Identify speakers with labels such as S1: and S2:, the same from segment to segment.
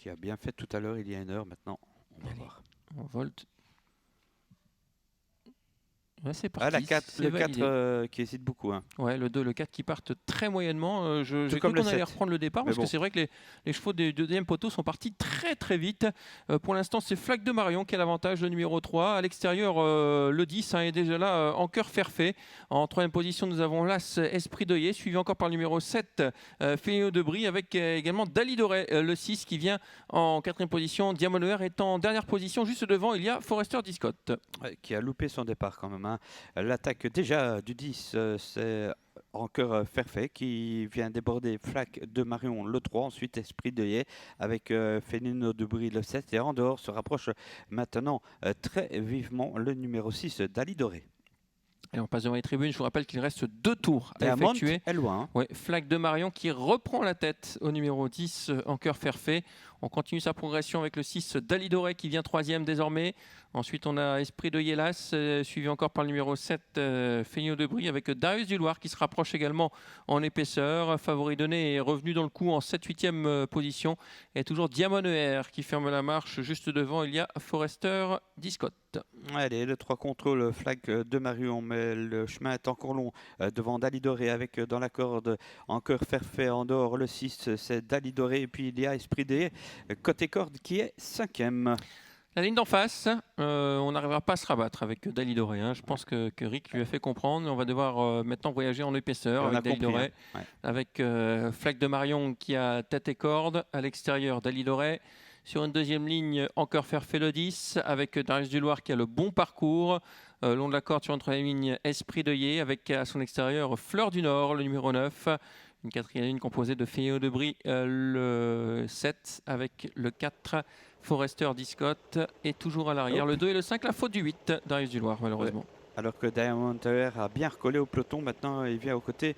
S1: qui a bien fait tout à l'heure, il y a 1 heure maintenant. On va voir.
S2: On volte. Ouais, c'est
S1: Ah,
S2: parti.
S1: le 4 qui hésite beaucoup. Hein.
S2: Ouais, le 2, le 4 qui partent très moyennement. J'ai cru
S1: comme le
S2: qu'on allait
S1: 7.
S2: reprendre le départ parce que c'est vrai que les chevaux du deuxième poteau sont partis très vite. Pour l'instant, c'est Flaque de Marion qui a l'avantage, le numéro 3. À l'extérieur, le 10 est déjà là en cœur Fairfait. En troisième position, nous avons l'As Esprit d'Oeillet, suivi encore par le numéro 7, Fénéo de Brie, avec également Dali Doré, le 6 qui vient en quatrième position. Diamond Noir est en dernière position. Juste devant, il y a Forester Discott.
S1: Qui a loupé son départ quand même. Hein. L'attaque déjà du 10, c'est encore Fairfait qui vient déborder Flaque de Marion le 3, ensuite Esprit d'Oeillet avec Fénino de Brie le 7 et en dehors se rapproche maintenant très vivement le numéro 6 Dali Doré.
S2: Et on passe devant les tribunes. Je vous rappelle qu'il reste 2 tours à effectuer.
S1: Est loin. Hein.
S2: Ouais, Flaque de Marion qui reprend la tête au numéro 10 en cœur Fairfait. On continue sa progression avec le 6 Dali Doré qui vient 3e désormais. Ensuite, on a Esprit de Yélas, suivi encore par le numéro 7, Fénio de Brie, avec Darius du Loir qui se rapproche également en épaisseur. Favori donné est revenu dans le coup en 7-8e position. Et toujours Diamond ER qui ferme la marche. Juste devant, il y a Forester Discott.
S1: Allez, le 3 contrôle Flaque de Marion, mais le chemin est encore long devant Dali Doré avec dans la corde encore Fairfait en dehors. Le 6, c'est Dali Doré et puis il y a Esprit d'Oeillet côté corde qui est 5e.
S2: La ligne d'en face, on n'arrivera pas à se rabattre avec Dali Doré. Hein. Je pense que Rick lui a fait comprendre. On va devoir maintenant voyager en épaisseur avec Dali Doré. Hein. Ouais. Avec Flaque de Marion qui a tête et corde. À l'extérieur, Dali Doré. Sur une deuxième ligne, encore Fairfait le 10 avec Darius du Loir qui a le bon parcours. Long de la corde sur une troisième ligne, Esprit d'Oeillet avec à son extérieur Fleur du Nord, le numéro 9. Une quatrième ligne composée de Fénéo de Brie, le 7 avec le 4. Forester Discott est toujours à l'arrière. Le 2 et le 5, la faute du 8, Darius du Loir, malheureusement. Ouais.
S1: Alors que Diamond ER a bien recollé au peloton, maintenant il vient aux côtés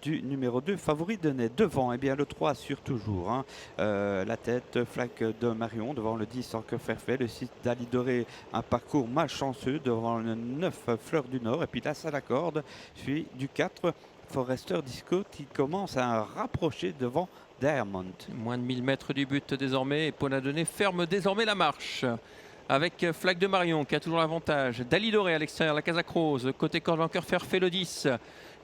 S1: du numéro 2, favori donné devant. Et bien le 3 assure toujours. Hein. La tête, Flaque de Marion devant le 10, encore Fairfait. Le 6, Dali Doré, un parcours malchanceux devant le 9, Fleur du Nord. Et puis là, ça la corde, suivi du 4, Forester Disco qui commence à rapprocher devant Diamond.
S2: Moins de 1000 mètres du but désormais. Et Ponadonné ferme désormais la marche. Avec Flaque de Marion qui a toujours l'avantage. Dali Doré à l'extérieur, la Casac Rose. Côté corde encore Fairfait le 10.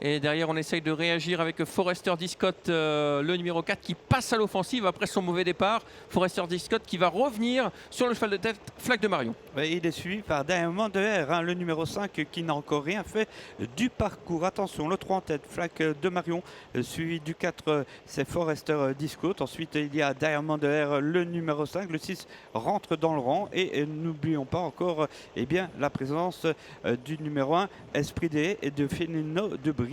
S2: Et derrière, on essaye de réagir avec Forester Discott, le numéro 4, qui passe à l'offensive après son mauvais départ. Forester Discott qui va revenir sur le cheval de tête, Flaque de Marion.
S1: Oui, il est suivi par Diamond ER, hein, le numéro 5, qui n'a encore rien fait du parcours. Attention, le 3 en tête, Flaque de Marion, suivi du 4, c'est Forester Discott. Ensuite, il y a Diamond ER, le numéro 5. Le 6 rentre dans le rang. Et n'oublions pas encore bien, la présence du numéro 1, Esprit d'Oeillet et de Fénino de Brie.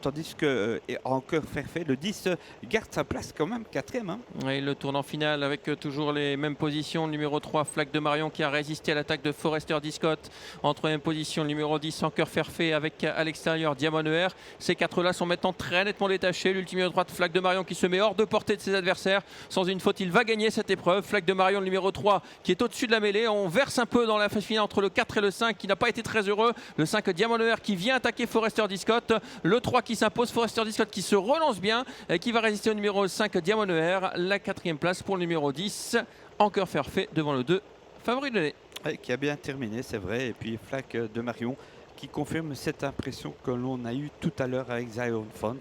S1: Tandis que encore Fairfait, le 10, garde sa place quand même, 4e. Hein.
S2: Et le tournant final avec toujours les mêmes positions. Le numéro 3, Flaque de Marion qui a résisté à l'attaque de Forester Discott. En troisième position, le numéro 10, encore Fairfait avec à l'extérieur Diamond ER. Ces 4-là sont maintenant très nettement détachés. L'ultime numéro 3, Flaque de Marion qui se met hors de portée de ses adversaires. Sans une faute, il va gagner cette épreuve. Flaque de Marion, le numéro 3, qui est au-dessus de la mêlée. On verse un peu dans la phase finale entre le 4 et le 5 qui n'a pas été très heureux. Le 5, Diamond ER qui vient attaquer Forester Discott. Le 3 qui s'impose, Forester Discott qui se relance bien et qui va résister au numéro 5 Diamond ER. La 4e place pour le numéro 10, encore Fairfait devant le 2, favori de l'année.
S1: Qui a bien terminé, c'est vrai. Et puis Flaque de Marion qui confirme cette impression que l'on a eue tout à l'heure avec Zion Font.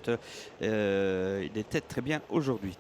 S1: Il était très bien aujourd'hui.